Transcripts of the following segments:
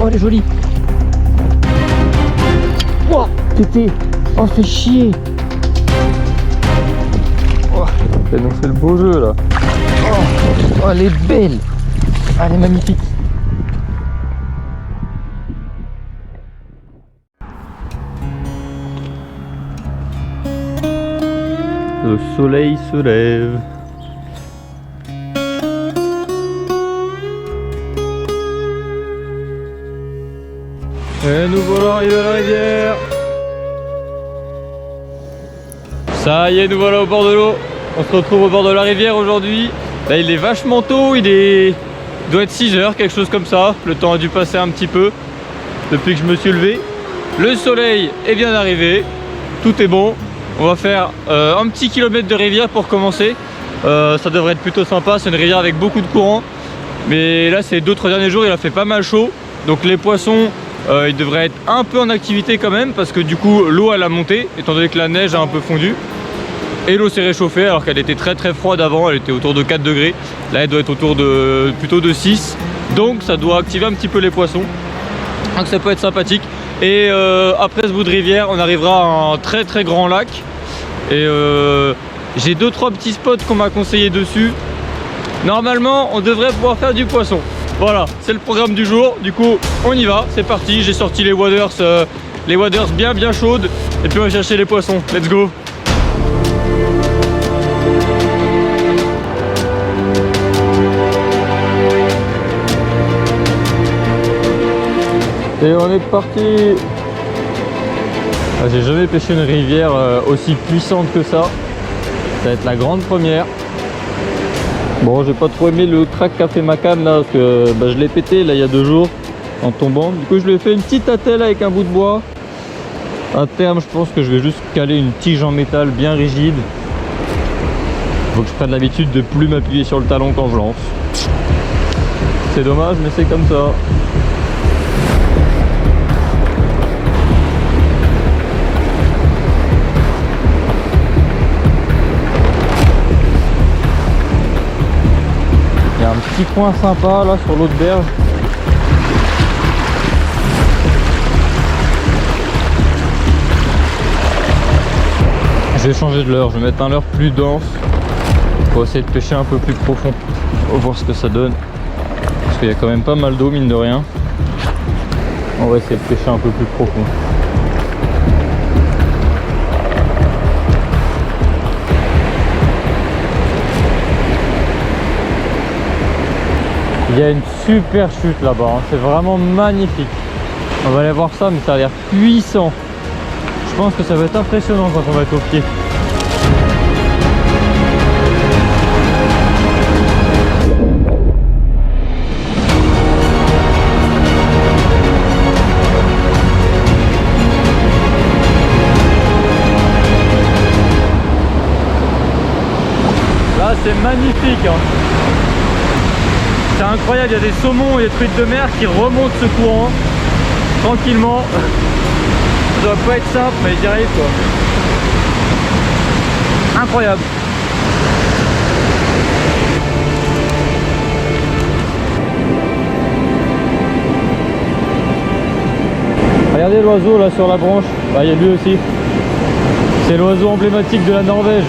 elle est jolie. Oh, Tété. Oh, fais chier. Oh, Elle nous fait le beau jeu là. oh, elle est belle. Elle est magnifique. Le soleil se lève. Et nous voilà arrivés à la rivière. Ça y est, nous voilà au bord de l'eau. On se retrouve au bord de la rivière aujourd'hui. Là il est vachement tôt, il doit être 6 heures, quelque chose comme ça. Le temps a dû passer un petit peu depuis que je me suis levé. Le soleil est bien arrivé, tout est bon. On va faire un petit kilomètre de rivière pour commencer. Ça devrait être plutôt sympa, c'est une rivière avec beaucoup de courant. Mais là ces 2-3 derniers jours il a fait pas mal chaud. Donc les poissons ils devraient être un peu en activité quand même, parce que du coup l'eau elle a monté, étant donné que la neige a un peu fondu. Et l'eau s'est réchauffée alors qu'elle était très froide avant, elle était autour de 4 degrés. Là elle doit être autour de plutôt de 6. Donc ça doit activer un petit peu les poissons. Donc ça peut être sympathique. Et après ce bout de rivière on arrivera à un très grand lac. Et j'ai 2-3 petits spots qu'on m'a conseillé dessus. Normalement on devrait pouvoir faire du poisson. Voilà, c'est le programme du jour. Du coup on y va, c'est parti. J'ai sorti les waders bien chaudes. Et puis on va chercher les poissons, let's go. Et on est parti. J'ai jamais pêché une rivière aussi puissante que ça. Ça va être la grande première. Bon, j'ai pas trop aimé le crack qu'a fait ma canne là, parce que je l'ai pété là il y a 2 jours en tombant. Du coup je lui ai fait une petite attelle avec un bout de bois. À terme je pense que je vais juste caler une tige en métal bien rigide. Faut que je prenne l'habitude de plus m'appuyer sur le talon quand je lance. C'est dommage mais c'est comme ça. Il y a un petit coin sympa là sur l'autre berge. Je vais changer de leurre, je vais mettre un leurre plus dense pour essayer de pêcher un peu plus profond. On va voir ce que ça donne. Parce qu'il y a quand même pas mal d'eau mine de rien. On va essayer de pêcher un peu plus profond. Il y a une super chute là-bas, hein. C'est vraiment magnifique. On va aller voir ça, mais ça a l'air puissant. Je pense que ça va être impressionnant quand on va être au pied. Là c'est magnifique, hein. C'est incroyable, il y a des saumons et des truites de mer qui remontent ce courant tranquillement. Ça doit pas être simple mais j'y arrive quoi. Incroyable. Regardez l'oiseau là sur la branche. Ah, il y a lui aussi. C'est l'oiseau emblématique de la Norvège.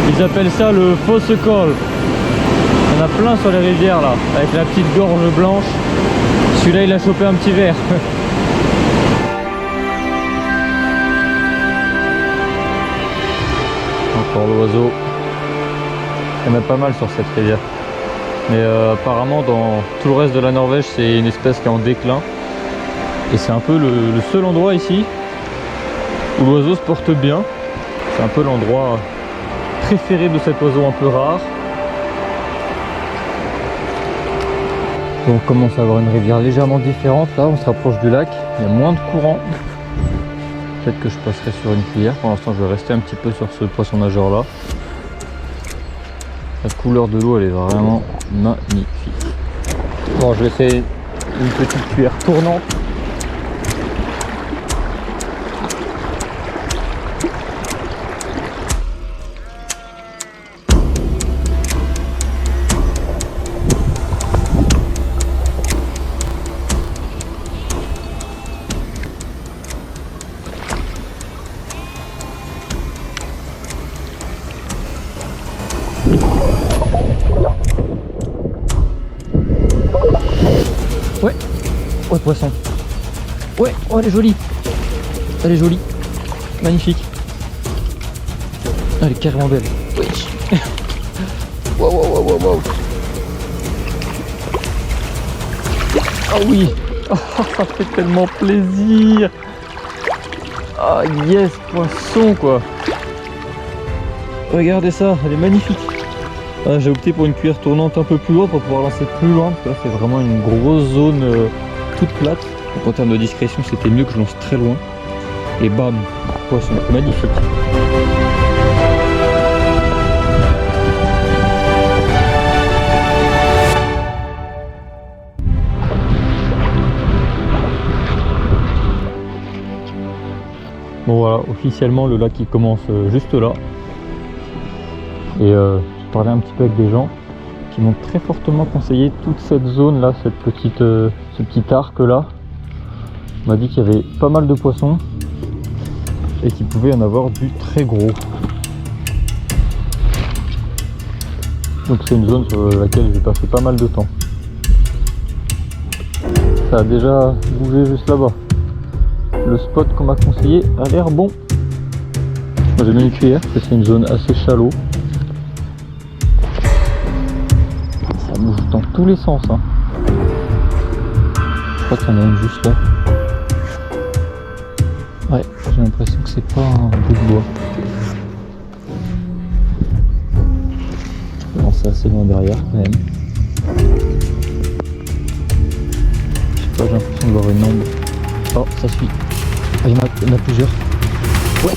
Ils appellent ça le fossekål. Il y en a plein sur les rivières là, avec la petite gorge blanche. Celui-là il a chopé un petit verre. Encore l'oiseau. Il y en a pas mal sur cette rivière. Mais apparemment dans tout le reste de la Norvège c'est une espèce qui est en déclin. Et c'est un peu le seul endroit ici où l'oiseau se porte bien. C'est un peu l'endroit préféré de cet oiseau un peu rare. On commence à avoir une rivière légèrement différente. Là on se rapproche du lac, il y a moins de courant. Peut-être que je passerai sur une cuillère. Pour l'instant je vais rester un petit peu sur ce poisson nageur là. La couleur de l'eau elle est vraiment magnifique. Bon, je vais essayer une petite cuillère tournante. poisson. Ouais, oh elle est jolie. Elle est jolie. Magnifique. Elle est carrément belle. Wesh. Wow, wow, wow, wow, wow. Ah oui. Oh, ça fait tellement plaisir. Ah yes, poisson quoi. Regardez ça, elle est magnifique. Ah, j'ai opté pour une cuillère tournante un peu plus loin pour pouvoir lancer plus loin, parce que là c'est vraiment une grosse zone toute plate. Donc en termes de discrétion c'était mieux que je lance très loin. Et bam, poisson, magnifique. Bon voilà, officiellement le lac il commence juste là. Et je parlais un petit peu avec des gens qui m'ont très fortement conseillé toute cette zone là, ce petit arc là. On m'a dit qu'il y avait pas mal de poissons et qu'il pouvait y en avoir du très gros. Donc c'est une zone sur laquelle j'ai passé pas mal de temps. Ça a déjà bougé juste là-bas. Le spot qu'on m'a conseillé a l'air bon. Moi j'ai mis une cuillère parce que c'est une zone assez shallow. Ça bouge dans tous les sens. Hein. Je crois qu'il y en a une juste là. Ouais, j'ai l'impression que c'est pas un bout de bois. Non, c'est assez loin derrière quand même. Je sais pas, j'ai l'impression de voir une ombre. Oh, ça suit. Ah, il y en a plusieurs. Ouais.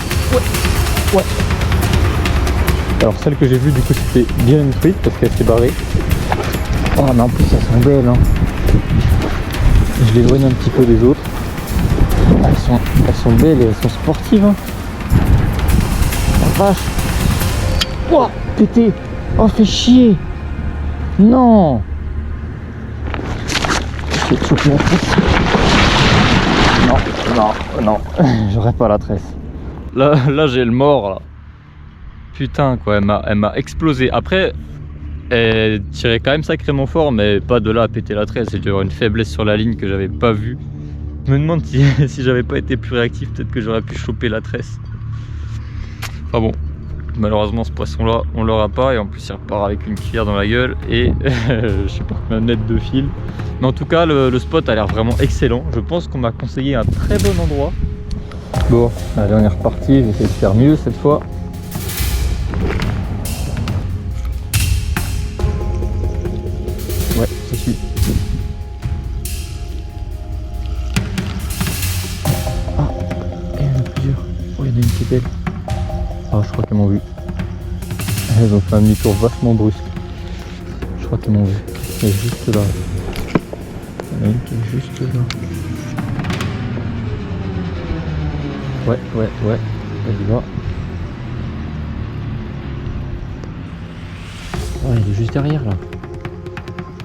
Alors celle que j'ai vue du coup c'était bien une truite parce qu'elle s'est barrée. Oh mais en plus elles sont belles hein. Je l'éloigne un petit peu des autres. Elles sont belles et elles sont sportives hein. La vache. Oh pété. Oh fais chier. Non. Je vais te choper la tresse. Non, j'aurais pas la tresse. Là j'ai le mort là. Putain quoi, elle m'a explosé. Après, elle tirait quand même sacrément fort, mais pas de là à péter la tresse. J'ai dû avoir une faiblesse sur la ligne que j'avais pas vue. Je me demande si j'avais pas été plus réactif, peut-être que j'aurais pu choper la tresse. Enfin bon, malheureusement ce poisson là, on l'aura pas. Et en plus il repart avec une cuillère dans la gueule et je sais pas combien de mètres de fil. Mais en tout cas, le spot a l'air vraiment excellent. Je pense qu'on m'a conseillé un très bon endroit. Bon, allez on est reparti, je vais essayer de faire mieux cette fois. Ouais, ça suit. Ah, il y en a plusieurs. Oh, il y en a une qui est belle. Ah, je crois qu'elles m'ont vu. Elles ont fait un demi-tour vachement brusque. Je crois qu'elles m'ont vu. Elle est juste là. Il y en a une qui est juste là. Ouais, elle y va. Oh, elle est juste derrière là.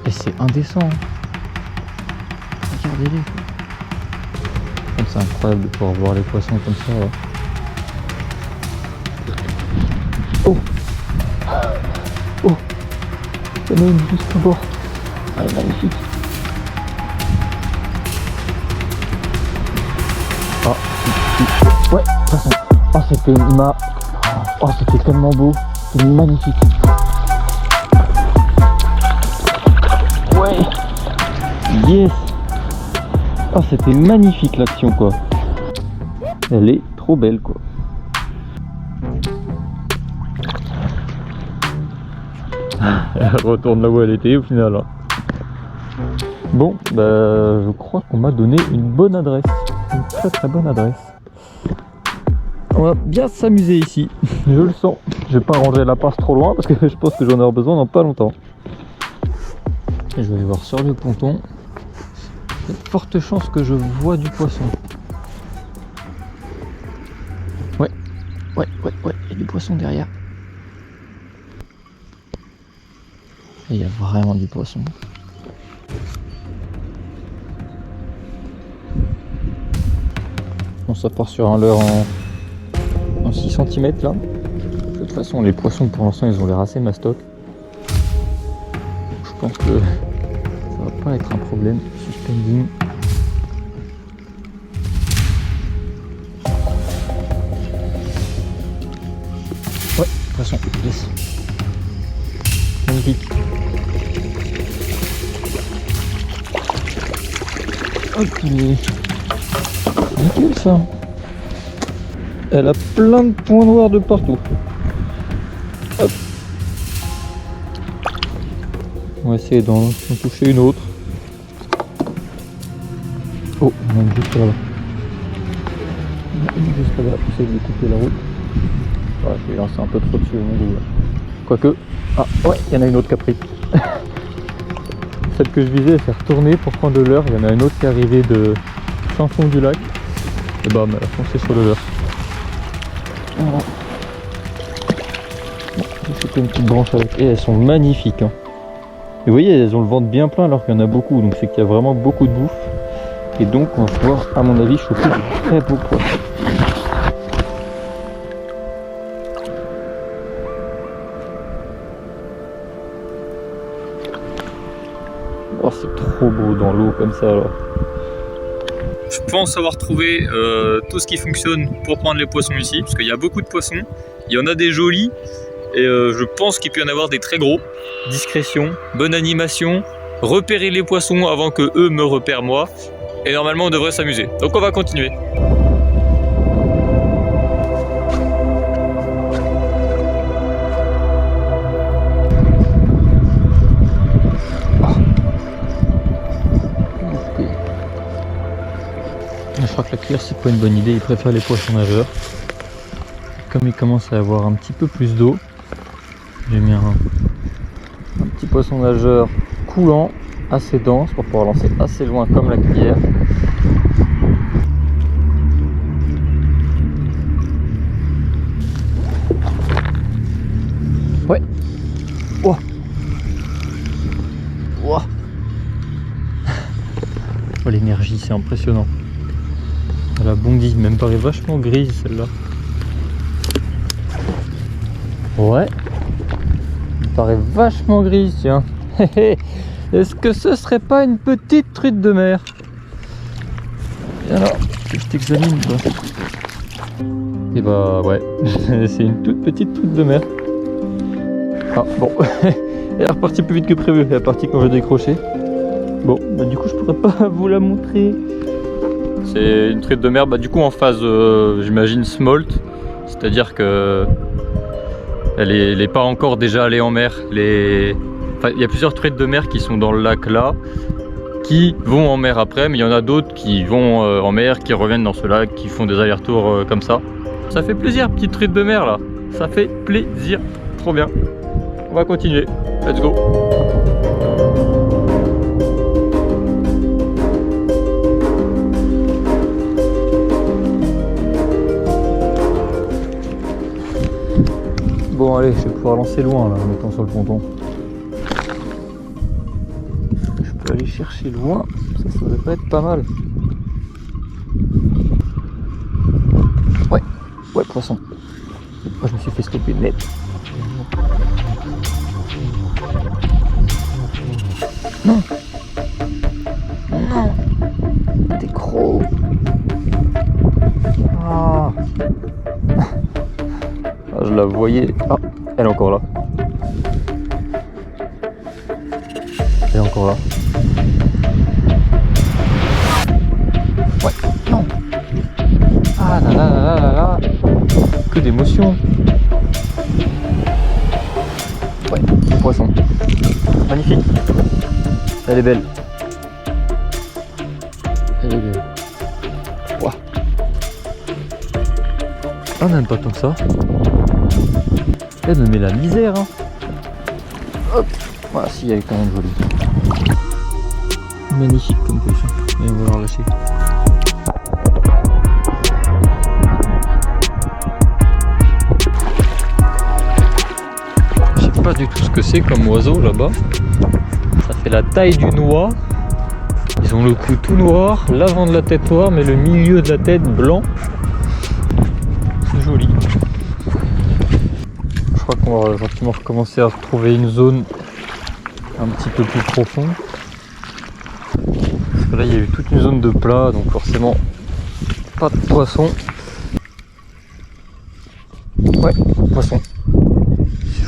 Et c'est indécent. Hein. Regardez-les. C'est incroyable de pouvoir voir les poissons comme ça. Là. Oh. Il y en a une juste au bord. Elle est magnifique. Ouais, poisson. Oh, c'était tellement beau. C'était magnifique. Ouais. Yes. Oh, c'était magnifique l'action quoi. Elle est trop belle quoi. Elle retourne là où elle était au final. Hein. Bon, bah je crois qu'on m'a donné une bonne adresse. Une très très bonne adresse. On va bien s'amuser ici, je le sens. Je vais pas ranger la passe trop loin parce que je pense que j'en aurai besoin dans pas longtemps. Et je vais aller voir sur le ponton. Il y a de fortes chances que je vois du poisson. Ouais, il y a du poisson derrière. Et il y a vraiment du poisson. Bon, ça part sur un leurre en 6 cm là. De toute façon, les poissons pour l'instant ils ont l'air assez mastoc. Je pense que ça va pas être un problème. Suspending. poisson. Yes. Magnifique. Ok. Nickel ça. Elle a plein de points noirs de partout. Hop. On va essayer d'en toucher une autre. Oh, on a une juste là. Une juste là, j'essaie de couper la route. Ah, je vais lancer un peu trop dessus au mon goût. Quoique. Ah ouais, il y en a une autre qui a pris. Celle que je visais, elle s'est retournée pour prendre de leurre. Il y en a une autre qui est arrivée de fin fond du lac. Et bam, elle a foncé sur le leurre. Voilà. Bon, j'ai chopé une petite branche avec. Et elles sont magnifiques. Hein. Et vous voyez, elles ont le ventre bien plein alors qu'il y en a beaucoup. Donc c'est qu'il y a vraiment beaucoup de bouffe. Et donc on va pouvoir, à mon avis, choper de très beaux poissons. Oh, c'est trop beau dans l'eau comme ça là. Je pense avoir trouvé tout ce qui fonctionne pour prendre les poissons ici, parce qu'il y a beaucoup de poissons, il y en a des jolis, et je pense qu'il peut y en avoir des très gros. Discrétion, bonne animation, repérer les poissons avant que eux me repèrent moi, et normalement on devrait s'amuser. Donc on va continuer. Je crois que la cuillère c'est pas une bonne idée, ils préfèrent les poissons nageurs. Comme il commence à avoir un petit peu plus d'eau, j'ai mis un petit poisson nageur coulant, assez dense pour pouvoir lancer assez loin comme la cuillère. Ouais. Oh. Oh. Oh, l'énergie, c'est impressionnant. Elle a bondi, même paraît vachement grise celle-là. Ouais. Elle paraît vachement grise, tiens. Est-ce que ce serait pas une petite truite de mer? Et alors, que je t'examine quoi. Et bah ouais, c'est une toute petite truite de mer. Ah bon, elle est repartie plus vite que prévu, elle est partie quand j'ai décroché. Bon, bah du coup je pourrais pas vous la montrer. C'est une truite de mer, bah du coup en phase, j'imagine smolt, c'est-à-dire que elle est pas encore déjà allée en mer. Enfin, il y a plusieurs truites de mer qui sont dans le lac là, qui vont en mer après, mais il y en a d'autres qui vont en mer, qui reviennent dans ce lac, qui font des allers-retours comme ça. Ça fait plaisir, petite truite de mer là, ça fait plaisir, trop bien. On va continuer, let's go. Bon allez, je vais pouvoir lancer loin là en mettant sur le ponton. Je peux aller chercher loin, ça devrait pas être pas mal. Ouais, ouais poisson. Moi je me suis fait stopper net. Non. Non. T'es gros. Ah. Ah, je la voyais. Ah, elle est encore là. Elle est encore là. Ouais, non. Ah là là là là là là. Que d'émotion. Ouais, le poisson. Magnifique. Elle est belle. Elle est belle. Ouah. On n'aime pas tant que ça. Elle me met la misère. Hein. Hop. Voilà, si, elle est quand même jolie. Magnifique comme poisson. Et on va la relâcher. Je sais pas du tout ce que c'est comme oiseau là-bas. Ça fait la taille du noix. Ils ont le cou tout noir, l'avant de la tête noire, mais le milieu de la tête blanc. C'est joli. Je crois qu'on va gentiment recommencer à retrouver une zone un petit peu plus profonde. Parce que là il y a eu toute une zone de plat, donc forcément pas de poisson. Ouais, poisson.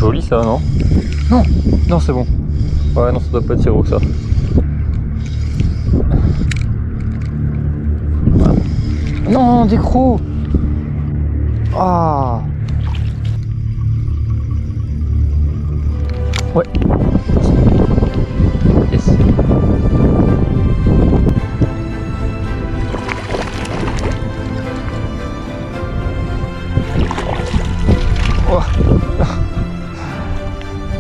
joli ça, non? Non, non c'est bon. Ouais, non, ça doit pas être si gros que ça. Non, des crocs. Ah. Ouais. Yes. Oh.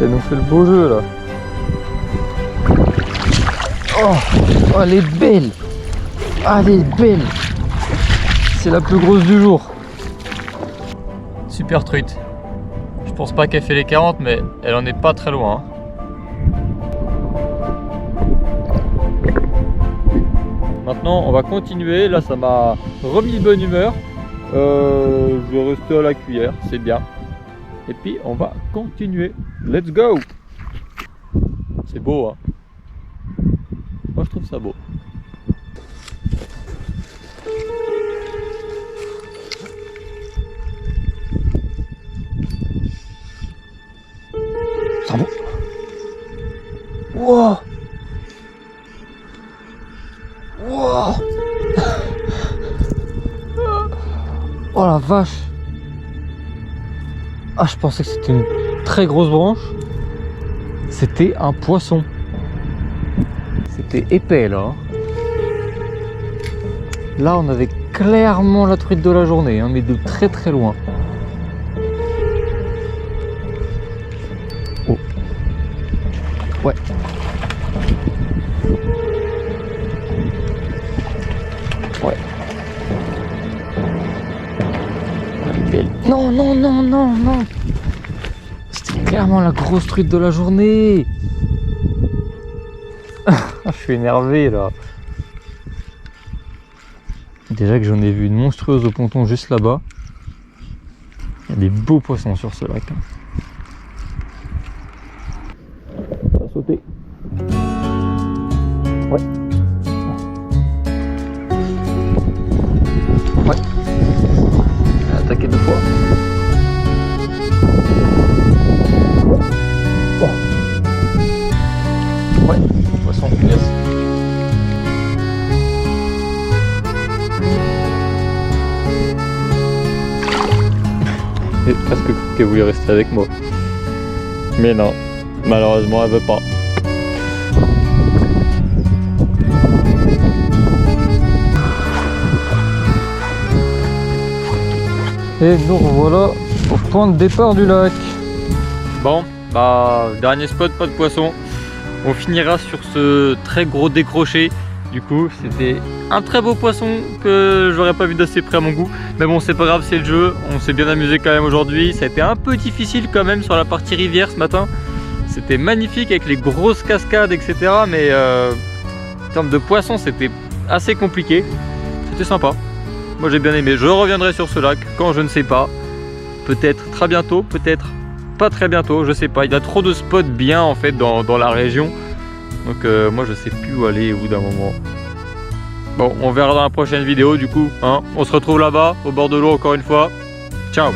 Elle nous fait le beau jeu là. Oh, oh, elle est belle. Ah, elle est belle. C'est la plus grosse du jour. Super truite. Je pense pas qu'elle fait les 40, mais elle en est pas très loin. Maintenant, on va continuer. Là, ça m'a remis de bonne humeur. Je vais rester à la cuillère, c'est bien. Et puis, on va continuer. Let's go! C'est beau, hein? Moi, je trouve ça beau. Ça va? Wow! Wow! Oh la vache! Ah, je pensais que c'était une très grosse branche. C'était un poisson. C'était épais là. Là, on avait clairement la truite de la journée, hein, mais de très très loin. Oh. Ouais. Ouais. Belle. Non, non, non, non, non. C'était clairement la grosse truite de la journée. Je suis énervé là. Déjà que j'en ai vu une monstrueuse au ponton juste là-bas. Il y a des beaux poissons sur ce lac. Ça va sauter. Ouais. Ouais. Elle a attaqué 2 fois. Oh. Ouais. Poisson, yes. J'ai presque cru qu'elle voulait rester avec moi. Mais non, malheureusement elle veut pas. Et nous revoilà au point de départ du lac. Bon, bah dernier spot, pas de poisson. On finira sur ce très gros décroché. Du coup, c'était un très beau poisson que j'aurais pas vu d'assez près à mon goût. Mais bon, c'est pas grave, c'est le jeu. On s'est bien amusé quand même aujourd'hui. Ça a été un peu difficile quand même sur la partie rivière ce matin. C'était magnifique avec les grosses cascades, etc. Mais en termes de poisson, c'était assez compliqué. C'était sympa. Moi, j'ai bien aimé. Je reviendrai sur ce lac quand je ne sais pas. Peut-être très bientôt, peut-être pas très bientôt. Je sais pas. Il y a trop de spots bien en fait dans la région. Donc moi je sais plus où aller au bout d'un moment. Bon, on verra dans la prochaine vidéo du coup, hein. On se retrouve là-bas, au bord de l'eau encore une fois. Ciao!